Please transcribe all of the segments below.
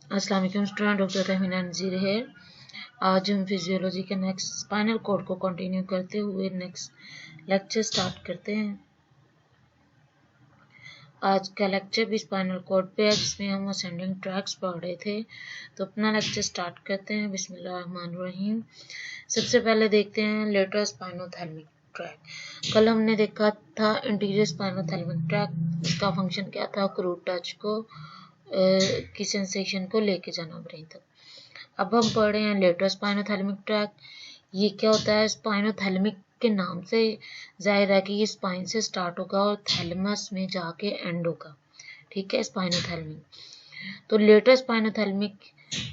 अस्सलाम वालेकुम student, doctor Tahmina नज़ीर है। आज हम फिजियोलॉजी के नेक्स्ट स्पाइनल कॉर्ड को कंटिन्यू करते हुए नेक्स्ट लेक्चर स्टार्ट करते हैं। आज का लेक्चर भी स्पाइनल कॉर्ड पे है, जिसमें हम असेंडिंग ट्रैक्स पढ़ रहे थे। तो अपना लेक्चर स्टार्ट करते हैं। बिस्मिल्लाहिर्रहमानिर्रहीम। सबसे पहले देखते हैं लेटरल स्पाइनोथैलेमिक ट्रैक। कल हमने देखा था इंटीरियर स्पाइनोथैलेमिक ट्रैक, इसका फंक्शन क्या था, क्रूड टच को की सेंसेशन को लेके जाना ब्रेन तक। अब हम पढ़ रहे हैं लेटरल स्पाइनोथैलेमिक ट्रैक। ये क्या होता है, स्पाइनोथैलेमिक के नाम से जाहिर है कि ये स्पाइन से स्टार्ट होगा और थैलेमस में जाके एंड होगा। ठीक है, स्पाइनोथैलेमिक। तो लेटरल स्पाइनोथैलेमिक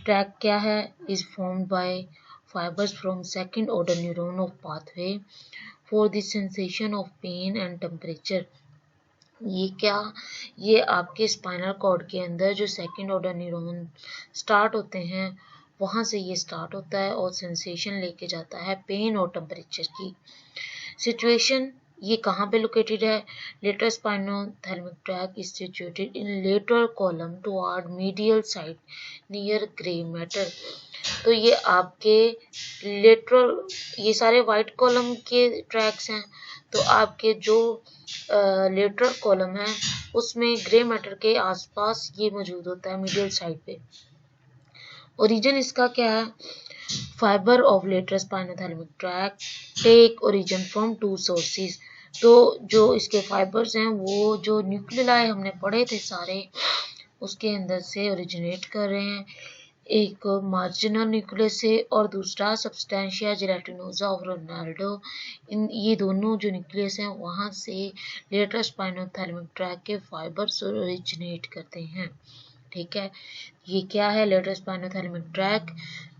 ट्रैक क्या है, is formed bye fibers from second order neuron of pathway for the sensation of pain and temperature। ये आपके स्पाइनल कॉर्ड के अंदर जो सेकंड ऑर्डर न्यूरॉन स्टार्ट होते हैं वहां से ये स्टार्ट होता है और सेंसेशन लेके जाता है पेन और टेम्परेचर की। सिचुएशन ये कहाँ पे लोकेटेड है, lateral spinothalamic track is situated in lateral column toward medial side near grey matter. तो ये आपके लेटरल, ये सारे वाइट कॉलम के ट्रैक्स हैं। तो आपके जो लेटरल कॉलम है उसमें ग्रे मैटर के आसपास ये मौजूद होता है मीडियल साइड पे। ओरिजिन इसका क्या है, fibre of lateral spinothalamic tract take origin from two sources. तो जो इसके फाइबर्स हैं वो जो न्यूक्लियाई हमने पढ़े थे सारे, उसके अंदर से ओरिजिनेट कर रहे हैं। एक मार्जिनल न्यूक्लियस से और दूसरा सब्सटेंशिया जेलेटिनोसा ऑफ रोनाल्डो। ये दोनों जो न्यूक्लियस हैं वहाँ से लेटरल स्पाइनोथैलेमिक ट्रैक के फाइबर्स ओरिजिनेट करते हैं। ठीक है, ये क्या है लेटरल स्पाइनोथैलेमिक ट्रैक,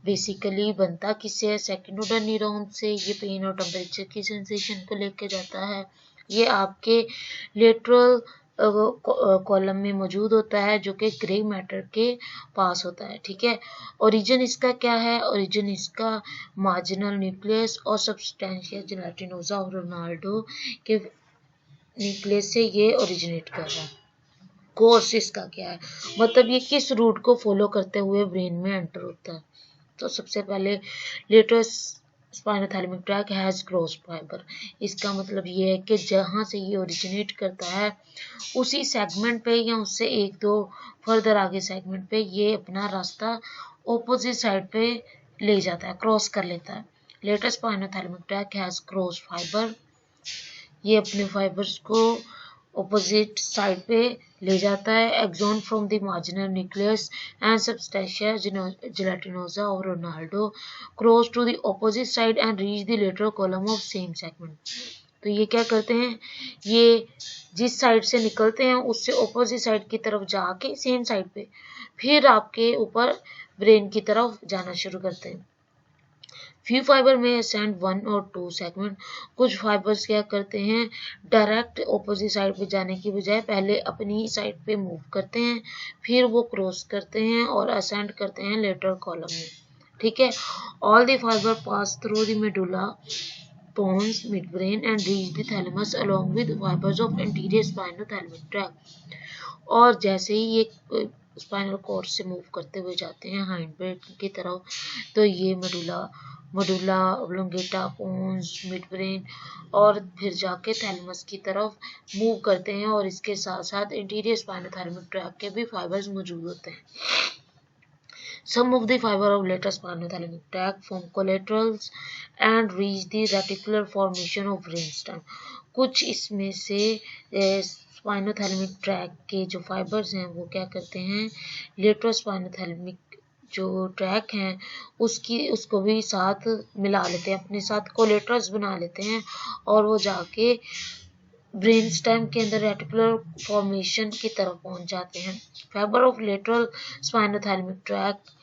बेसिकली बनता किससे है, सेकंड ऑर्डर न्यूरॉन से। ये पेन और टेम्परेचर की सेंसेशन को लेके जाता है। ये आपके लेटरल कॉलम में मौजूद होता है जो कि ग्रे मैटर के पास होता है। ठीक है, ओरिजिन इसका क्या है, ओरिजिन इसका मार्जिनल न्यूक्लियस और सब्सटेंशिया जेलेटिनोसा ऑफ रोनाल्डो के न्यूक्लियस से ये ओरिजिनेट कर रहा है। कोर्स इसका क्या है, मतलब ये किस रूट को फॉलो करते हुए ब्रेन में एंटर होता है। तो सबसे पहले lateral spinothalamic track has cross fibre. इसका मतलब ये है कि जहाँ से ये ओरिजिनेट करता है उसी सेगमेंट पे या उससे एक दो फर्दर आगे सेगमेंट पे ये अपना रास्ता ऑपोजिट साइड पे ले जाता है, क्रॉस कर लेता है। Lateral spinothalamic track has cross fibre. ये अपने फाइबर्स को ऑपोजिट साइड पे ले जाता है। Axon from the marginal nucleus and substantia gelatinosa of Ronaldo cross to the opposite side and reach the lateral column of same segment. तो ये क्या करते हैं, ये जिस साइड से निकलते हैं उससे ऑपोजिट साइड की तरफ जाके सेम साइड पे फिर आपके ऊपर ब्रेन की तरफ जाना शुरू करते हैं। फ्यू फाइबर में असेंड वन और टू सेगमेंट। कुछ फाइबर्स क्या करते हैं, डायरेक्ट ऑपोजिट साइड पे जाने की बजाय पहले अपनी साइड पे मूव करते हैं, फिर वो क्रॉस करते हैं और असेंड करते हैं लेटरल कॉलम में। ठीक है, all the fibre pass through the medulla pons midbrain and reach the thalamus along with fibers of anterior spinothalamic tract। और जैसे ही ये स्पाइनल कॉर्ड से मूव करते हुए जाते हैं हाइंड ब्रेन की तरफ, तो ये medulla oblongata, pons, midbrain और फिर जाके थैलेमस की तरफ मूव करते हैं। और इसके साथ साथ इंटीरियर स्पाइनोथैलेमिक ट्रैक के भी फाइबर्स मौजूद होते हैं। Some of the fiber of lateral spinothalamic tract form collaterals and reach the reticular formation of brainstem। कुछ इसमें से स्पाइनोथैलेमिक ट्रैक के जो फाइबर्स हैं वो क्या करते हैं, लेटरल स्पाइनोथैलेमिक जो ट्रैक हैं उसको भी साथ मिला लेते हैं, अपने साथ कोलेटरल्स बना लेते हैं और वो जाके ब्रेन स्टेम के अंदर रेटिकुलर फॉर्मेशन की तरफ पहुंच जाते हैं। Fibre of lateral spinothalamic track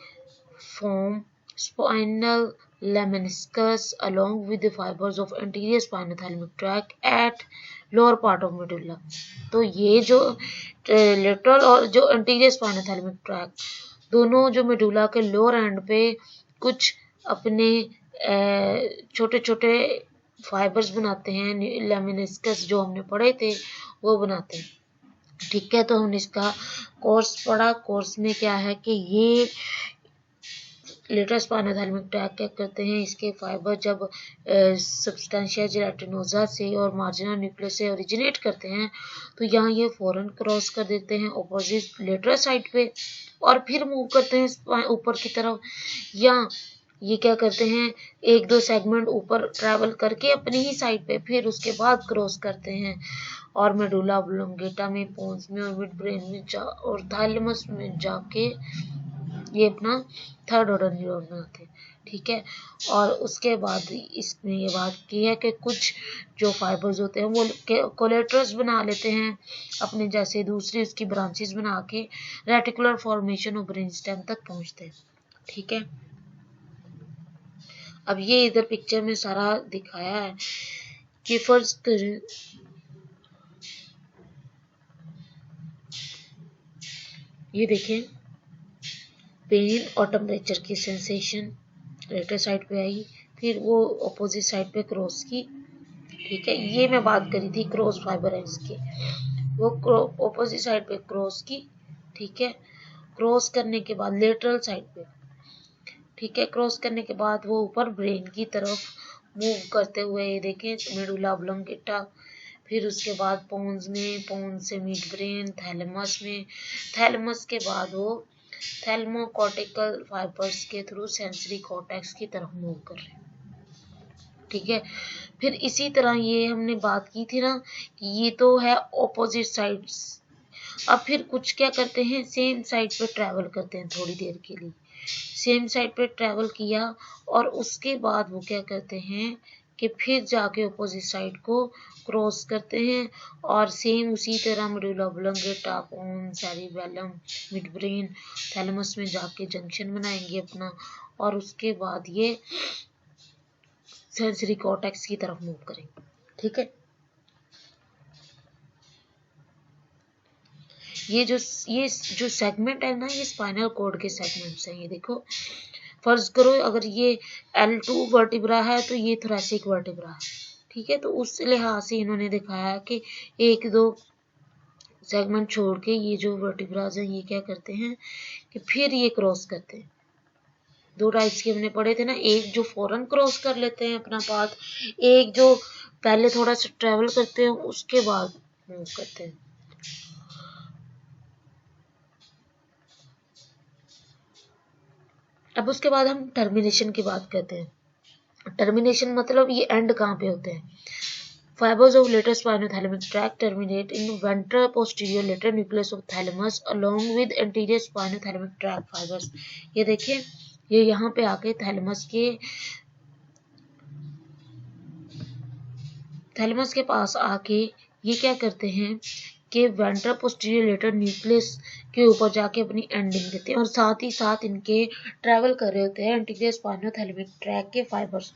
form spinal lemniscus along with the fibers of anterior spinothalamic tract at lower part of medulla। तो ये जो लेटरल और जो anterior spinothalamic tract दोनों जो मेडुला के लोअर एंड पे कुछ अपने छोटे छोटे फाइबर्स बनाते हैं, लेमिनिस्कस जो हमने पढ़े थे वो बनाते हैं। ठीक है, तो हम इसका कोर्स पढ़ा। कोर्स में क्या है कि ये लेटरल स्पाइनोथैलेमिक ट्रैक्ट क्या करते हैं, इसके फाइबर जब सब्सटेंशिया जेलाटिनोसा से और मार्जिनल न्यूक्लियस से ओरिजिनेट करते हैं तो यहाँ ये फौरन क्रॉस कर देते हैं ऑपोजिट लेटरल साइड पे और फिर मूव करते हैं ऊपर की तरफ, या ये क्या करते हैं, एक दो सेगमेंट ऊपर ट्रैवल करके अपनी ही साइड पे फिर उसके बाद क्रॉस करते हैं और मेडुला ऑब्लोंगेटा में, पोन्स में और मिड ब्रेन में और थैलेमस में जाके ये अपना थर्ड ऑर्डर न्यूरॉन में आते हैं। ठीक है, और उसके बाद इसमें ये बात की है कि कुछ जो फाइबर्स होते हैं वो कोलेटरल्स बना लेते हैं अपने जैसे, दूसरी उसकी ब्रांचेस बना के रेटिकुलर फॉर्मेशन और ब्रेन स्टेम तक पहुंचते हैं। ठीक है, अब ये इधर पिक्चर में सारा दिखाया है कि फर्ज करें ये देखें, पेन और टेम्परेचर की सेंसेशन लेटर साइड पे आई, फिर वो अपोजिट साइड पे क्रॉस की। ठीक है, ये मैं बात करी थी क्रॉस फाइबर एंड्स की, वो अपोजिट साइड पे क्रॉस की। ठीक है, क्रॉस करने के बाद लेटरल साइड पे, ठीक है, क्रॉस करने के बाद वो ऊपर ब्रेन की तरफ मूव करते हुए ये देखें मेडुला ऑब्लोंगेटा, फिर उसके बाद पोन्स में, पोन्स से मिड ब्रेन, थैलेमस में, थैलेमस के बाद वो थैलेमोकॉर्टिकल फाइबर्स के थ्रू सेंसरी कॉर्टेक्स की तरफ मूव कर रहे हैं। ठीक है, फिर इसी तरह ये हमने बात की थी ना कि ये तो है ऑपोजिट साइड्स, अब फिर कुछ क्या करते हैं, सेम साइड पे ट्रैवल करते हैं थोड़ी देर के लिए, सेम साइड पे ट्रैवल किया और उसके बाद वो क्या करते हैं कि फिर जाके अपोजिट साइड को क्रॉस करते हैं और सेम उसी तरह medulla oblongata, pons, cerebellum, midbrain, thalamus में जाके जंक्शन बनाएंगे अपना और उसके बाद ये सेंसरी कॉर्टेक्स की तरफ मूव करेंगे। ठीक है, ये जो सेगमेंट है ना, ये स्पाइनल कॉर्ड के सेगमेंट्स हैं। ये देखो, फर्ज करो अगर ये L2 वर्टिब्रा है तो ये थोरैसिक वर्टिब्रा है। ठीक है, तो उस लिहाज से इन्होंने दिखाया कि एक दो सेगमेंट छोड़ के ये जो वर्टिब्राज हैं ये क्या करते हैं कि फिर ये क्रॉस करते हैं। दो टाइप्स के हमने पढ़े थे ना, एक जो फौरन क्रॉस कर लेते हैं अपना पाथ, एक जो पहले थोड़ा सा ट्रेवल करते हैं उसके बाद मूव करते हैं। अब उसके बाद हम टर्मिनेशन की बात करते हैं। टर्मिनेशन मतलब ये एंड कहाँ पे होते हैं। Fibers of lateral spinothalamic tract terminate in ventral posterior lateral nucleus of thalamus along with anterior spinothalamic tract fibers। ये देखिए, ये यहाँ पे आके थैलेमस के पास आके ये क्या करते हैं कि वेंट्रल पोस्टीरियर लेटरल न्यूक्लियस के ऊपर जाके अपनी एंडिंग देते हैं और साथ ही साथ इनके ट्रैवल कर रहे होते हैं एंटीरियर स्पाइनोथैलेमिक ट्रैक के फाइबर्स।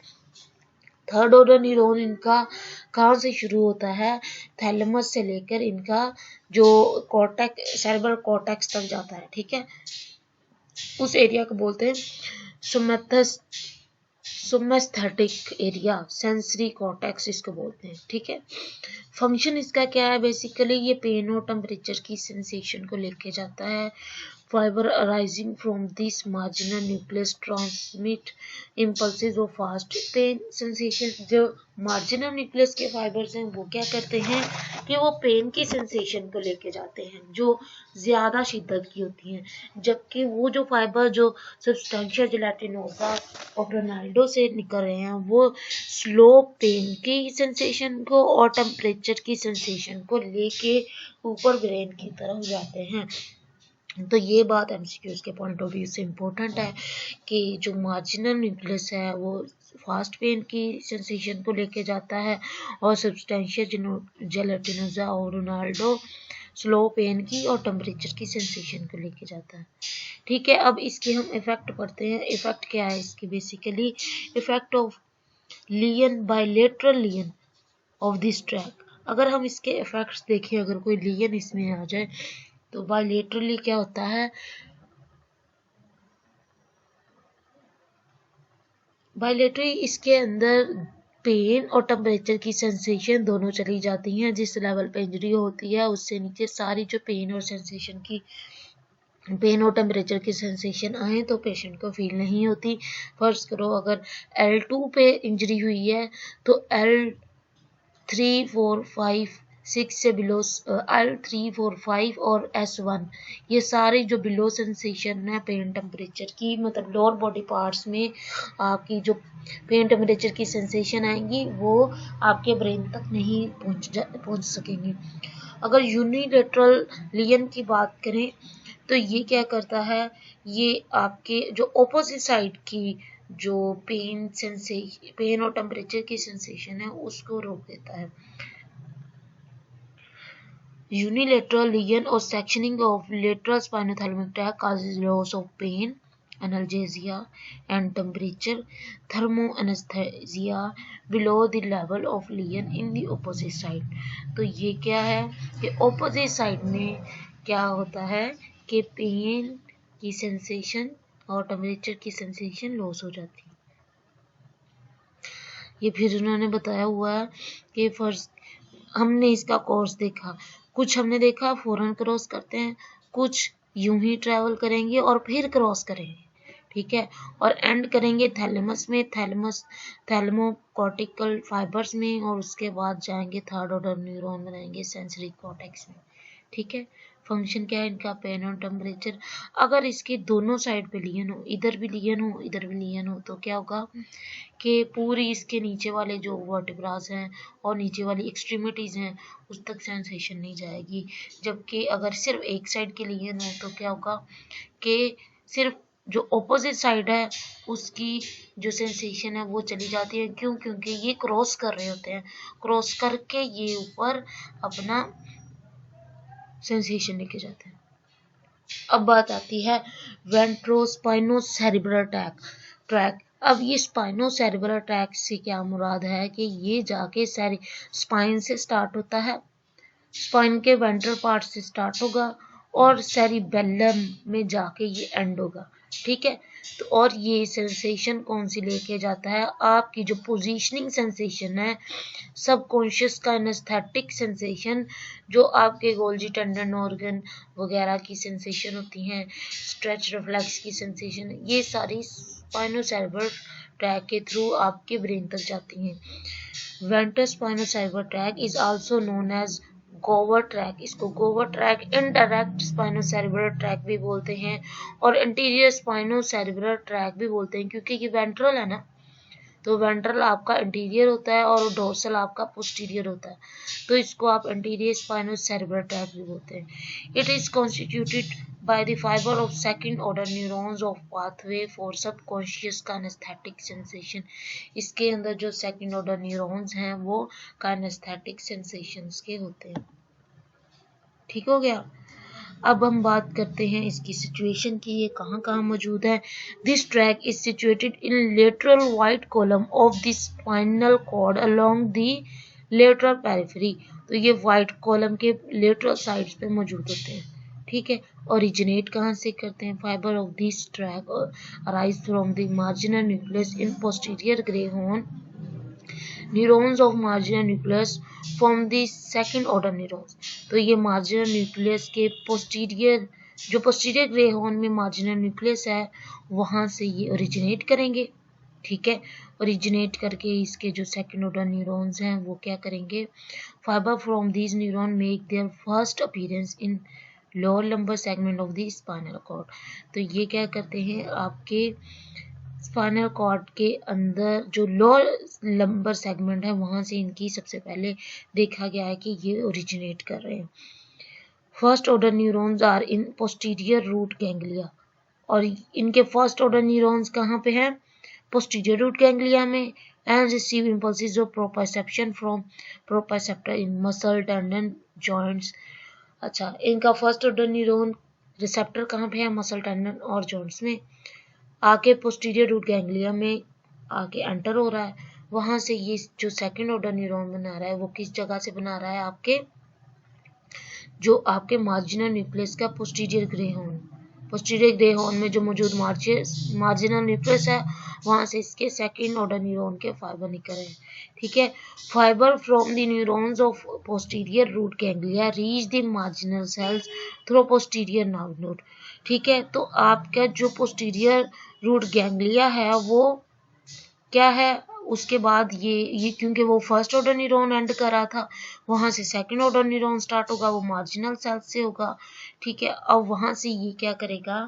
थर्ड ऑर्डर न्यूरॉन इनका कहाँ से शुरू होता है, थैलेमस से लेकर इनका जो कॉर्टेक्स, सेरेब्रल कॉर्टेक्स तक जाता है। ठीक है, उस एरिया को बोलते हैं सुमेस्थेटिक एरिया, सेंसरी कॉर्टेक्स इसको बोलते हैं। ठीक है, फंक्शन इसका क्या है, बेसिकली ये पेन और टेम्परेचर की सेंसेशन को लेके जाता है। Fibre arising from this marginal nucleus transmit impulses of fast pain sensation. जो मार्जिनल न्यूक्लियस के फाइबर्स हैं वो क्या करते हैं कि वो पेन की सेंसेशन को लेके जाते हैं जो ज़्यादा शिद्दत की होती हैं, जबकि वो जो फाइबर जो सब्सटेंशिया जेलाटिनोसा और रोनाल्डो से निकल रहे हैं वो स्लो पेन की सेंसेशन को और टेम्परेचर की सेंसेशन को लेके ऊपर ब्रेन की तरफ जाते हैं। तो ये बात एमसीक्यूज के पॉइंट ऑफ व्यू से इम्पोर्टेंट है कि जो मार्जिनल न्यूक्लियस है वो फास्ट पेन की सेंसेशन को लेके जाता है और सब्सटेंशिया जेलाटिनोसा और रोनाल्डो स्लो पेन की और टेम्परेचर की सेंसेशन को लेके जाता है। ठीक है, अब इसके हम इफेक्ट पढ़ते हैं। इफेक्ट क्या है इसकी, basically effect of lesion bilateral lesion of this tract. अगर हम इसके इफेक्ट्स देखें, अगर कोई लियन इसमें आ जाए तो बायलेटरली क्या होता है, बायलेटरली इसके अंदर पेन और टेम्परेचर की सेंसेशन दोनों चली जाती हैं। जिस लेवल पे इंजरी होती है उससे नीचे सारी जो पेन और टेम्परेचर की सेंसेशन आए तो पेशेंट को फील नहीं होती। फर्ज करो अगर L2 पे इंजरी हुई है तो L3, 4, 5, 6 से बिलो L3, 4, 5 और S1 ये सारे जो बिलो सेंसेशन है पेन टेम्परेचर की, मतलब लोअर बॉडी पार्ट्स में आपकी जो पेन टेम्परेचर की सेंसेशन आएंगी वो आपके ब्रेन तक नहीं पहुंच सकेंगी। अगर यूनिलेटरल लियन की बात करें तो ये क्या करता है, ये आपके जो ऑपोजिट साइड की जो पेन और टेम्परेचर की सेंसेशन है उसको रोक देता है। यूनिलेटरल लियन और sectioning of lateral spinothalamic tract causes loss of pain, analgesia and temperature, thermoanesthesia below the level of lesion in the opposite side। तो ये क्या है कि opposite साइड में क्या होता है कि पेन की सेंसेशन और टेम्परेचर की सेंसेशन लॉस हो जाती है। ये फिर उन्होंने बताया हुआ है कि फर्स्ट हमने इसका कोर्स देखा, कुछ हमने देखा फौरन क्रॉस करते हैं, कुछ यूं ही ट्रैवल करेंगे और फिर क्रॉस करेंगे, ठीक है, और एंड करेंगे थैलेमस में, थैलेमोकॉर्टिकल फाइबर्स में, और उसके बाद जाएंगे थर्ड ऑर्डर न्यूरॉन बनाएंगे सेंसरी कॉर्टेक्स में, ठीक है। फंक्शन क्या है इनका, पेन और टेम्परेचर। अगर इसके दोनों साइड पे लियन हो, इधर भी लियन हो इधर भी लियन हो, तो क्या होगा कि पूरी इसके नीचे वाले जो वर्टिब्रास हैं और नीचे वाली एक्सट्रीमिटीज हैं उस तक सेंसेशन नहीं जाएगी। जबकि अगर सिर्फ एक साइड के लियन हो तो क्या होगा कि सिर्फ जो ऑपोजिट साइड है उसकी जो सेंसेशन है वो चली जाती है। क्यों? क्योंकि ये क्रॉस कर रहे होते हैं, क्रॉस करके ये ऊपर अपना सेंसेशन लेके जाते हैं। अब बात आती है वेंट्रोस्पाइनोसेरेब्रल ट्रैक। अब ये स्पाइनोसेरेब्रल ट्रैक से क्या मुराद है कि ये जाके स्पाइन से स्टार्ट होता है, स्पाइन के वेंट्रल पार्ट से स्टार्ट होगा और सेरिबेलम में जाके ये एंड होगा, ठीक है। तो और ये सेंसेशन कौन सी लेके जाता है, आपकी जो पोजीशनिंग सेंसेशन है, सबकॉन्शियस का एनेस्थेटिक सेंसेशन, जो आपके गोल्जी टेंडन ऑर्गन वगैरह की सेंसेशन होती हैं, स्ट्रेच रिफ्लेक्स की सेंसेशन, ये सारी स्पाइनोसेरेब्रल ट्रैक के थ्रू आपके ब्रेन तक जाती हैं। Ventral spinocerebral tract is also known as Gower tract. इसको गोवर ट्रैक, इनडायरेक्ट स्पाइनोसेरेब्रल ट्रैक भी बोलते हैं और इंटीरियर स्पाइनोसेरेब्रल ट्रैक भी बोलते हैं, क्योंकि ये वेंट्रल है ना, तो वेंट्रल आपका इंटीरियर होता है और डोर्सल आपका पोस्टीरियर होता है, तो इसको आप इंटीरियर स्पाइनोसेरेब्रल ट्रैक भी बोलते हैं। It is constituted by the fiber of second order neurons of pathway for subconscious kinesthetic sensation। इसके अंदर जो सेकंड ऑर्डर न्यूरॉन्स हैं वो kinesthetic sensations के होते हैं, ठीक हो गया। अब हम बात करते हैं इसकी सिचुएशन की, ये कहाँ कहाँ मौजूद है। This tract is situated in lateral white column of the spinal cord along the lateral periphery. तो ये वाइट कॉलम के लेटरल साइड्स पे मौजूद होते हैं, ठीक है। ओरिजिनेट कहाँ से करते हैं, fibre of this track arise from the marginal nucleus in posterior grey horn neurons of marginal nucleus from the second order neurons. तो ये मार्जिनल न्यूक्लियस के पोस्टीरियर, जो पोस्टीरियर ग्रे हॉर्न में मार्जिनल न्यूक्लियस है वहां से ये ओरिजिनेट करेंगे, ठीक है। ओरिजिनेट करके इसके जो सेकंड ऑर्डर न्यूरॉन्स हैं वो क्या करेंगे, fibre from these neuron make their first appearance in lower lumbar segment of the spinal cord. तो ये क्या करते हैं, आपके स्पाइनल कॉर्ड के अंदर जो लोअर लंबर सेगमेंट है वहां से इनकी सबसे पहले देखा गया है कि ये ओरिजिनेट कर रहे हैं। First order neurons are in posterior root ganglia, और इनके फर्स्ट ऑर्डर न्यूरॉन्स कहाँ पे हैं, पोस्टीरियर रूट गैंग्लिया में, and receive impulses of proprioception from proprioceptor in muscle tendon joints. अच्छा, इनका फर्स्ट ऑर्डर न्यूरॉन रिसेप्टर कहाँ पे है, मसल टेंडन और जॉइंट्स में, आके पोस्टीरियर रूट गैंग्लिया में आके एंटर हो रहा है। वहां से ये जो सेकंड ऑर्डर न्यूरॉन बना रहा है वो किस जगह से बना रहा है, आपके जो आपके मार्जिनल न्यूक्लियस का posterior grey horn, posterior grey horn में जो मौजूद मार्जिनल न्यूक्लियस है वहां से इसके सेकंड ऑर्डर न्यूरॉन के फाइबर निकल रहे हैं। ठीक है, fibre from the neurons of posterior root ganglia reach the marginal cells through posterior nerve node. ठीक है, तो आपका जो पोस्टीरियर रूट गैंग्लिया है वो क्या है, उसके बाद ये क्योंकि वो फर्स्ट ऑर्डर न्यूरॉन एंड कर रहा था, वहां से सेकंड ऑर्डर न्यूरॉन स्टार्ट होगा, वो मार्जिनल सेल से होगा। ठीक है, अब वहां से ये क्या करेगा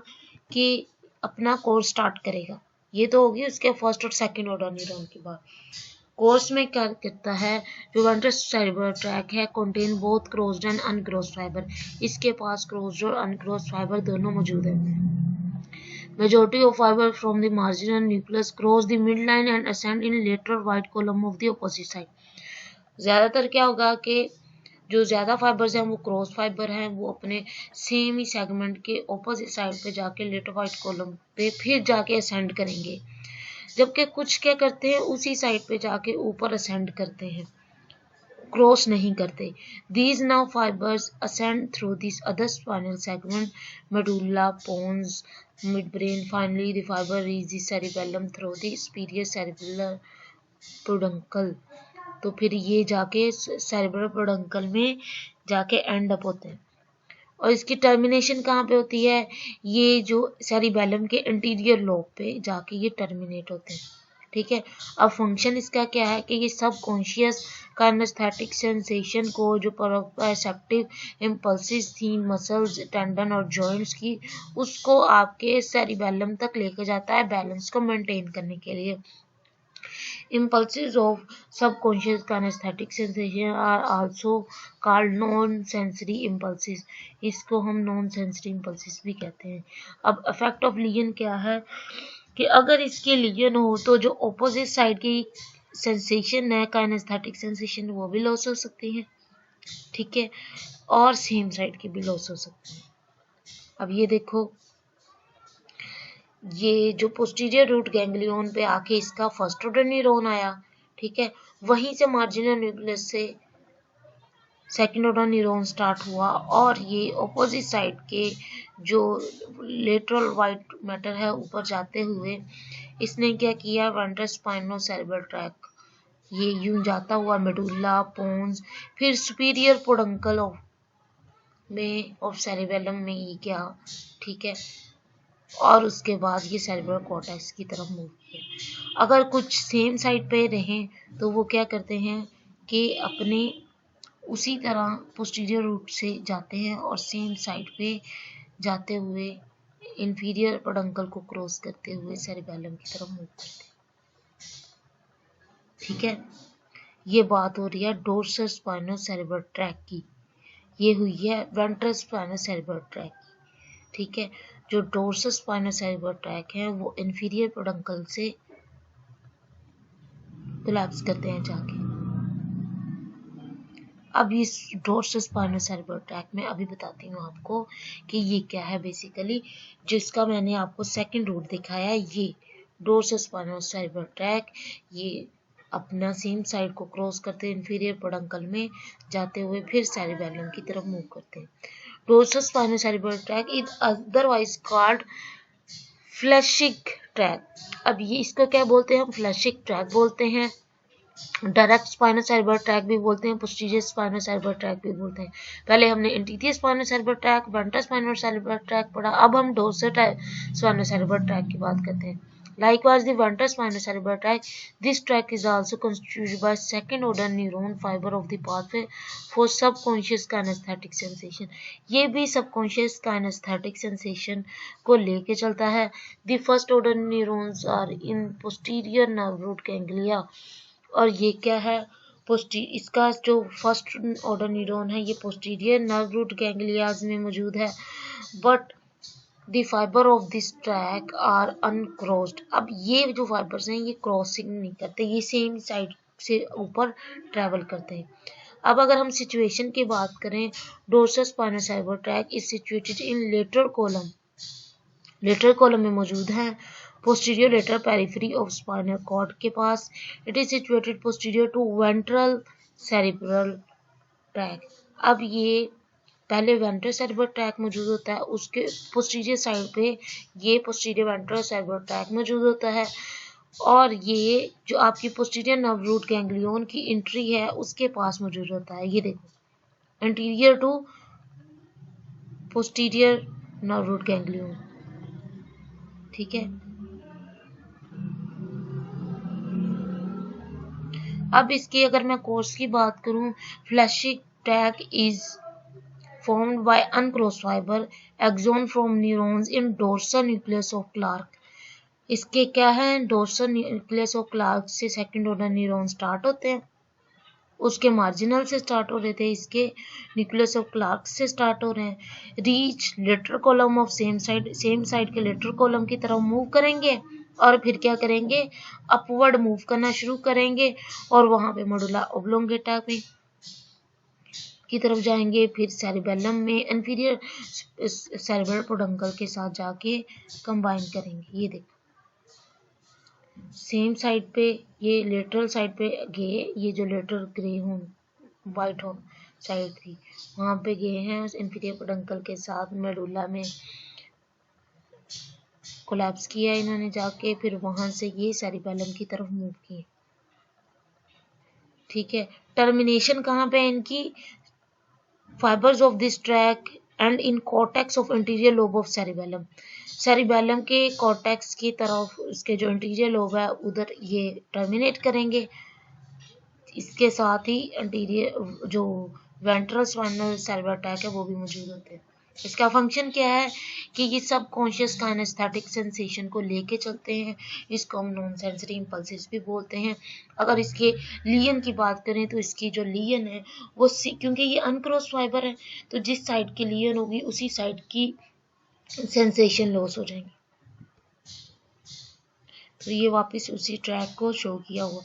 कि अपना कोर्स स्टार्ट करेगा। ये तो होगी उसके फर्स्ट और सेकंड ऑर्डर न्यूरॉन के बाद। कोर्स में क्या करता है, जो वेंट्रस सेरेब्रल ट्रैक है contain both crossed and uncrossed fiber. इसके पास क्रोस्ड और अनक्रोस्ड फाइबर दोनों मौजूद है। Majority of fiber from the marginal nucleus cross the midline and ascend in lateral white column of the opposite side। ज्यादातर क्या होगा कि जो ज्यादा फाइबर्स हैं वो क्रॉस फाइबर हैं, वो अपने सेम ही सेगमेंट के ऑपोजिट साइड पे जाके लेटर व्हाइट कॉलम पे फिर जाके असेंड करेंगे, जबकि कुछ क्या करते हैं उसी साइड पे जाके ऊपर असेंड करते हैं, क्रॉस नहीं करते। These now fibers ascend through this other spinal segment, medulla, pons, midbrain. Finally, the fiber reach the cerebellum through the superior cerebellar peduncle। तो फिर ये जाके सेरेब्रल पेडुंकल में जाके एंड अप होते हैं। और इसकी टर्मिनेशन कहाँ पे होती है, ये जो सेरिबेलम के इंटीरियर लोब पे जाके ये टर्मिनेट होते हैं। ठीक है, अब फंक्शन इसका क्या है कि ये सब कॉन्शियस काइनेस्थेटिक सेंसेशन को जो परसेप्टिव इम्पल्सिस थी मसल्स, टेंडन और जॉइंट्स की, उसको आपके सेरिबेलम तक लेकर जाता है बैलेंस को मेंटेन करने के लिए। Impulses of subconscious kinesthetic sensation are also called non-sensory impulses। इसको हम non-sensory impulses भी कहते हैं। अब effect of lesion क्या है कि अगर इसके lesion हो तो जो opposite side की sensation है kinesthetic sensation वो भी लॉस हो सकती है। ठीक है, और सेम साइड की भी लॉस हो सकती है। अब ये देखो, ये जो पोस्टीरियर रूट गैंग्लियन पे आके इसका फर्स्ट ऑर्डर न्यूरॉन आया। ठीक है, वहीं से मार्जिनल न्यूक्लियस से सेकंड ऑर्डर न्यूरॉन स्टार्ट हुआ और ये ऑपोजिट साइड के जो लेटरल वाइट मैटर है ऊपर जाते हुए इसने क्या किया, वेंट्रस स्पाइनो सेरेब्रल ट्रैक ये यूं जाता हुआ मेडुला, पोन्स, फिर सुपीरियर पोडंकल ऑफ सेरेबेलम में ये क्या। ठीक है, और उसके बाद ये सेरेब्रल कॉर्टेक्स की तरफ मूव किया। अगर कुछ सेम साइड पे रहें तो वो क्या करते हैं कि अपने उसी तरह पोस्टीरियर रूट से जाते हैं और सेम साइड पे जाते हुए इंफीरियर पेडुंकल को क्रॉस करते हुए सेरेबेलम की तरफ मूव करते हैं। ठीक है, ये बात हो रही है डोर्सल स्पाइनो सेरेब्रल ट्रैक की, ये हुई है वेंट्रल स्पाइनो सेरेब्रल ट्रैक की। ठीक है, जो डोर्सल स्पाइनो सेरेब्रल ट्रैक है वो इंफीरियर पेडुंकल से कोलैप्स करते हैं जाके। अब इस डोर्सल स्पाइनो सेरेब्रल ट्रैक में अभी बताती हूँ आपको कि ये क्या है बेसिकली, जिसका मैंने आपको सेकंड रूट दिखाया। ये डोर्सल स्पाइनो सेरेब्रल ट्रैक ये अपना सेम साइड को क्रॉस करते हैं, इंफीरियर पेडुंकल में जाते हुए फिर सेरेबेलम की तरफ मूव करते हैं। Dorsal spino cerebral tract is otherwise called Flechsig tract. अब ये इसको क्या बोलते हैं, हम फ्लैशिक ट्रैक बोलते हैं, डायरेक्ट स्पाइनो सेरेब्रल ट्रैक भी बोलते हैं, पोस्टीरियर स्पाइनो सेरेब्रल ट्रैक भी बोलते हैं। पहले हमने interior स्पाइनो cerebral track, ventral स्पाइनो cerebral track पढ़ा, अब हम डोर्सल स्पाइनो सेरेब्रल ट्रैक की बात करते हैं। Likewise, the ventral spinal cerebral tract. This tract is also constituted by second-order neuron fiber of the pathway for subconscious kinesthetic sensation। ये भी subconscious kinesthetic sensation को लेके चलता है। The first-order neurons are in posterior nerve root ganglia। और ये क्या है, इसका जो फर्स्ट ऑर्डर न्यूरॉन है ये पोस्टीरियर नर्व रूट गैंग्लियाज में मौजूद है, but The fiber of this track are uncrossed। अब ये जो फाइबर्स हैं ये क्रॉसिंग नहीं करते, ये सेम साइड से ऊपर ट्रेवल करते हैं। अब अगर हम सिचुएशन की बात करें, dorsal spino cerebral tract is situated in lateral column, lateral column में मौजूद है posterior lateral periphery of spinal cord के पास। It is situated posterior to ventral cerebral tract. अब ये पहले वेंट्रल सेरेब्रल ट्रैक मौजूद होता है, उसके पोस्टीरियर साइड पे ये पोस्टीरियर वेंट्रल सेरेब्रल ट्रैक मौजूद होता है, और ये जो आपकी पोस्टीरियर नर्व रूट गैंग्लियन की एंट्री है उसके पास मौजूद होता है। ये देखो anterior to posterior nerve root ganglion, ठीक है। अब इसकी अगर मैं कोर्स की बात करूं, Flechsig tract is formed by uncrossed fiber axon from neurons in dorsal nucleus of Clark। इसके क्या है, डोर्सल न्यूक्लियस ऑफ क्लार्क से सेकंड ऑर्डर न्यूरॉन स्टार्ट होते हैं, उसके मार्जिनल से स्टार्ट हो रहे थे, इसके न्यूक्लियस ऑफ क्लार्क से स्टार्ट हो रहे हैं। Reach lateral column of same side के लेटरल कॉलम की तरफ मूव करेंगे और फिर क्या करेंगे, अपवर्ड मूव करना शुरू करेंगे और वहां पे मेडुला ओब्लोंगेटा में की तरफ जाएंगे, फिर सेरिबेलम में इंफीरियर सेरेब्रल पोडंकल के साथ जाके कंबाइन करेंगे। ये देखो सेम साइड पे ये लेटरल साइड पे गए, ये जो लेटरल ग्रे होन वाइट होन साइड थी वहां पे गए हैं, उस इंफीरियर पोडंकल के साथ मेडुला में कोलैप्स किया इन्होंने जाके, फिर वहां से ये सेरिबेलम की तरफ मूव किए, ठीक है। टर्मिनेशन कहाँ पे इनकी, fibers of this track and in cortex of anterior lobe of cerebellum। cerebellum के cortex की तरफ इसके जो anterior lobe है उधर ये terminate करेंगे, इसके साथ ही anterior जो ventral spinal cerebral tract है वो भी मौजूद होते हैं। इसका फंक्शन क्या है कि ये सब कॉन्शियस काइनेस्थेटिक सेंसेशन को लेके चलते हैं, इसको हम नॉन सेंसरी इंपल्सेस भी बोलते हैं। अगर इसके लियन की बात करें तो इसकी जो लियन है वो क्योंकि ये अनक्रॉस फाइबर है तो जिस साइड की लियन होगी उसी साइड की सेंसेशन लॉस हो जाएंगी, तो ये वापस उसी ट्रैक को शो किया हुआ।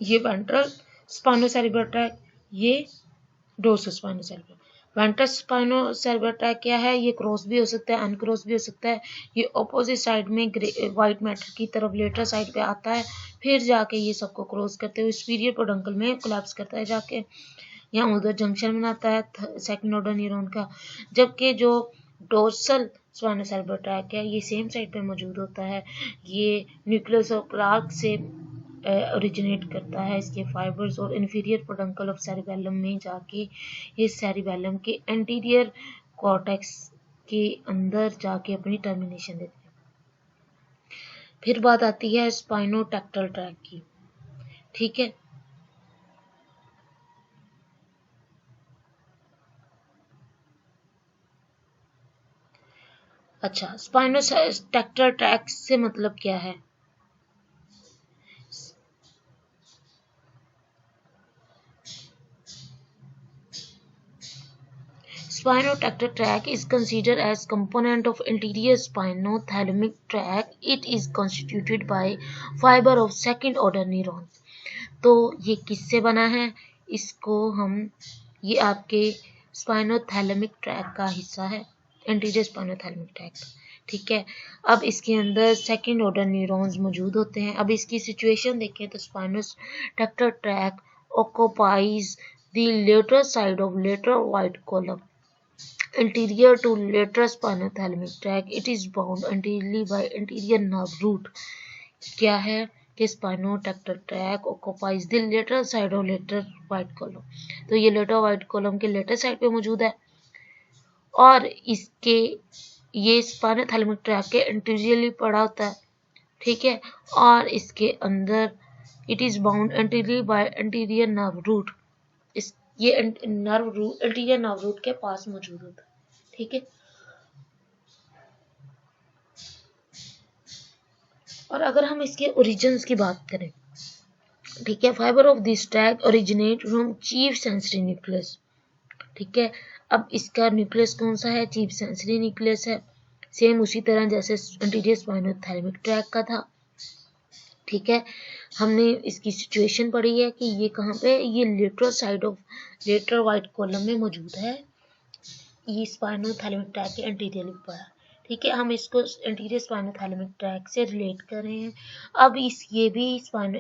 ये वेंट्रल स्पाइनोसेरेब्रल ट्रैक, ये डोर्सल स्पाइनोसेरेब्रल। वेंट्रल स्पाइनोसेरेब्रल ट्रैक क्या है, ये क्रॉस भी हो सकता है, अनक्रॉस भी हो सकता है। ये ऑपोजिट साइड में व्हाइट मैटर की तरफ लेटर साइड पे आता है, फिर जाके ये सबको क्रॉस करते हुए सुपीरियर पोडंकल में कोलैप्स करता है, जाके यहाँ उधर जंक्शन बनाता है सेकंड ऑर्डर न्यूरॉन का। जबकि जो डोर्सल स्पाइनोसेरेब्रल ट्रैक है ये सेम साइड पे मौजूद होता है, ये न्यूक्लियस ऑफ क्लार्क से ओरिजिनेट करता है, इसके फाइबर्स और इंफीरियर पोडंकल ऑफ सेरिबेलम में जाके ये सेरिबेलम के एंटीरियर कॉर्टेक्स के अंदर जाके अपनी टर्मिनेशन देते हैं। फिर बात आती है स्पाइनोटेक्टल ट्रैक की, ठीक है। अच्छा, स्पाइनोटेक्टल ट्रैक से मतलब क्या है, Spinotector tract is considered as component of anterior spinothalamic tract. It is constituted by fiber of second order neuron। तो ये किससे बना है, इसको हम ये आपके स्पाइनोथैलेमिक ट्रैक का हिस्सा है, एंटीरियर स्पाइनोथैलेमिक ट्रैक, ठीक है। अब इसके अंदर सेकंड ऑर्डर न्यूरॉन्स मौजूद होते हैं। अब इसकी सिचुएशन देखें तो स्पाइनोटेक्टर track occupies the lateral side of lateral white column anterior to lateral spinothalamic tract। It is bound anteriorly by anterior nerve root। क्या है कि स्पाइनोटेक्टर track occupies the lateral side of lateral white column। तो ये lateral white column के letter side पे मौजूद है और इसके ये स्पाइनोथैलेमिक ट्रैक के एंटीरियरली पड़ा होता है, ठीक है। और इसके अंदर it is bound anterior by anterior nerve root. इस ये nerve root anterior nerve root के पास मौजूद होता है, ठीक है। और अगर हम इसके ओरिजिन्स की बात करें, ठीक है, fibre of this track originate from chief sensory nucleus, ठीक है। अब इसका न्यूक्लियस कौन सा है, चीफ सेंसरी न्यूक्लियस है, सेम उसी तरह जैसे एंटीरियर स्पाइनोथैलेमिक ट्रैक का था, ठीक है। हमने इसकी सिचुएशन पढ़ी है कि ये कहाँ पे, ये lateral side of lateral white column में मौजूद है, ये स्पाइनोथैलेमिक ट्रैक के एंटीरियर पड़ा, ठीक है। हम इसको एंटीरियर स्पाइनोथैलेमिक ट्रैक से रिलेट कर रहे हैं। अब इस ये भी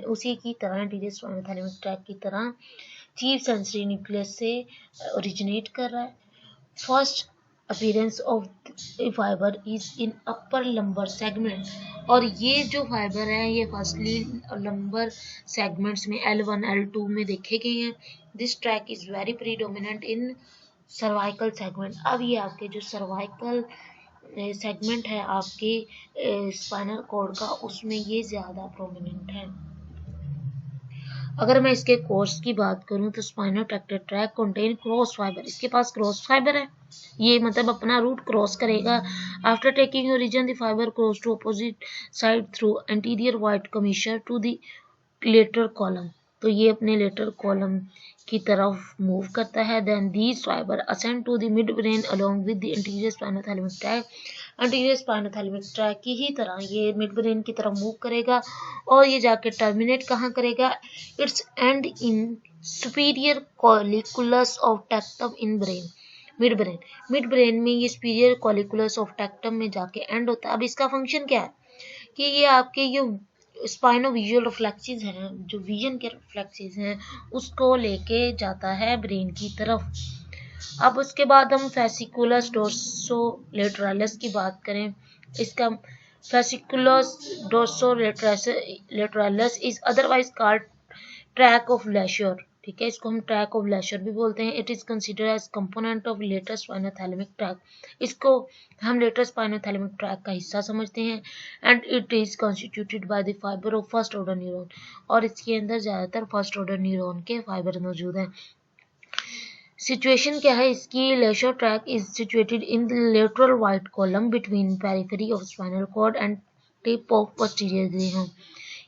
उसी की तरह एंटीरियर स्पाइनोथैलेमिक ट्रैक की तरह चीफ सेंसरी न्यूक्लियस से ओरिजिनेट कर रहा है। First appearance of fibre is in upper lumbar segment, और ये जो फाइबर है ये फर्स्टली लंबर सेगमेंट्स में L1 L2 में देखे गए हैं। This tract is very predominant in cervical segment. अब ये आपके जो सर्वाइकल सेगमेंट है आपके स्पाइनल कॉर्ड का, उसमें ये ज़्यादा प्रोमिनेंट है। अगर मैं इसके कोर्स की बात करूं तो spinal tract contain cross fiber, इसके पास क्रॉस फाइबर है, ये मतलब अपना रूट क्रॉस करेगा। After taking origin the fiber cross to opposite side through anterior white commissure to the lateral column, तो ये अपने लेटरल कॉलम की तरफ मूव करता है। Then these fibre ascend to the midbrain along with the anterior spinothalamic tract. Anterior spinothalamic tract की ही तरह ये मिड ब्रेन की तरफ मूव करेगा और ये जाके टर्मिनेट कहाँ करेगा, it's and in superior colliculus of tectum in brain. Mid brain में ये सुपीरियर कॉलिकुलस ऑफ टेक्टम में जाके एंड होता है। अब इसका फंक्शन क्या है कि ये आपके ये स्पाइनो विजुअल रिफ्लेक्सेस हैं, जो विजन के रिफ्लेक्सेस हैं, उसको लेके जाता है ब्रेन की तरफ। अब उसके बाद हम फेसिकुलस डोर्सोलेटरलिस की बात करें, इसका fasciculus dorsolateralis is otherwise called tract of Lissauer, ठीक है, इसको हम ट्रैक ऑफ लेशर भी बोलते हैं। It is considered as component of lateral spinothalamic tract, इसको हम लेटर स्पाइनोथैलेमिक ट्रैक का हिस्सा समझते हैं। And it is constituted by the fiber of first order neuron, और इसके अंदर ज़्यादातर फर्स्ट ऑर्डर न्यूरॉन के फाइबर मौजूद हैं। सिचुएशन क्या है इसकी, Lissauer tract is situated in the lateral white column between periphery of spinal cord and tip of posterior grey horn.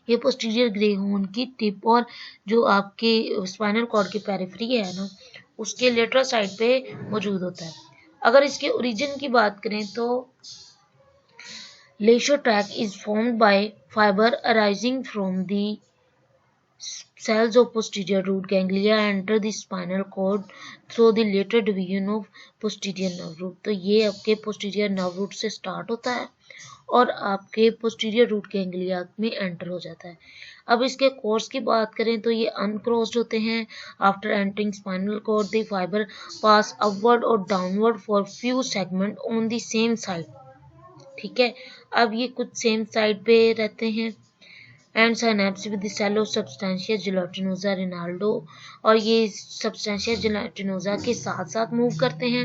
ये पोस्टीरियर ग्रे हॉर्न की टिप और जो आपके स्पाइनल कॉर्ड की पेरिफेरी है ना, उसके लेटरल साइड पे मौजूद होता है। अगर इसके ओरिजिन की बात करें तो Lissauer tract is formed by fiber arising from the cells of posterior root ganglia enter the spinal cord through the later division of posterior nerve root। तो ये आपके posterior nerve root से start होता है और आपके posterior root ganglia में enter हो जाता है। अब इसके कोर्स की बात करें तो ये uncrossed होते हैं। After entering spinal cord, the fiber pass upward or downward for few segments on the same side, ठीक है। अब ये कुछ सेम साइड पे रहते हैं। And synapse with the cell of substantia gelatinosa Rolando, और ये सब्सटेंशिया जेलाटिनोसा के साथ साथ मूव करते हैं।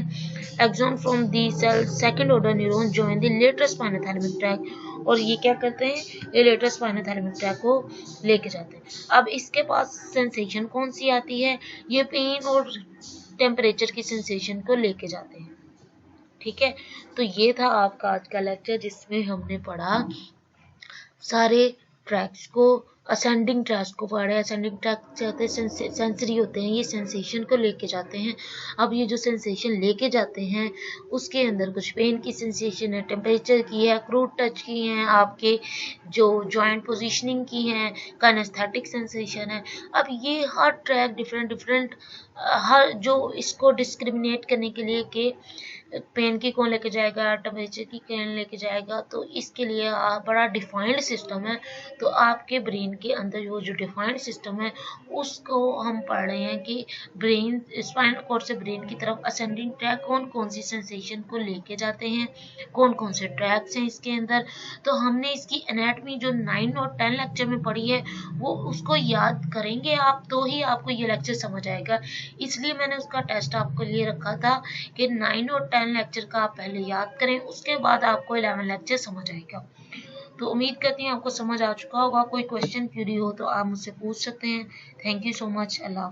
Axon from the cell second order neuron join the lateral spinothalamic tract, और ये क्या करते हैं, ये लेटर स्पाइनोथैलेमिक ट्रैक को लेके जाते हैं। अब इसके पास सेंसेशन कौन सी आती है, ये पेन और टेम्परेचर की सेंसेशन को लेके जाते हैं, ठीक है। तो ये था आपका आज का लेक्चर जिसमें हमने पढ़ा सारे ट्रैक्स को, असेंडिंग ट्रैक्स को पढ़े। असेंडिंग ट्रैक सेंसरी होते हैं, ये सेंसेशन को लेके जाते हैं। अब ये जो सेंसेशन लेके जाते हैं उसके अंदर कुछ पेन की सेंसेशन है, टेम्परेचर की है, क्रूड टच की है, आपके जो जॉइंट पोजीशनिंग की है, काइनेस्थेटिक सेंसेशन है। अब ये हर ट्रैक डिफरेंट हर जो इसको डिस्क्रिमिनेट करने के लिए कि पेन की कौन लेके जाएगा, टेम्परेचर की कौन लेके जाएगा, तो इसके लिए बड़ा डिफाइंड सिस्टम है। तो आपके ब्रेन के अंदर वो जो डिफाइंड सिस्टम है उसको हम पढ़ रहे हैं कि ब्रेन स्पाइनल कॉर्ड से ब्रेन की तरफ असेंडिंग ट्रैक कौन कौन सी सेंसेशन को लेके जाते हैं, कौन कौन से ट्रैक्स हैं इसके अंदर। तो हमने इसकी एनाटॉमी जो 9 और 10 लेक्चर में पढ़ी है वो उसको याद करेंगे आप, तो ही आपको ये लेक्चर समझ आएगा। इसलिए मैंने उसका टेस्ट आपको लिए रखा था कि 9 और 10 लेक्चर का आप पहले याद करें, उसके बाद आपको 11 लेक्चर समझ आएगा। तो उम्मीद करती हूँ आपको समझ आ चुका होगा। कोई क्वेश्चन क्यूरी हो तो आप मुझसे पूछ सकते हैं। Thank you so much. Allah.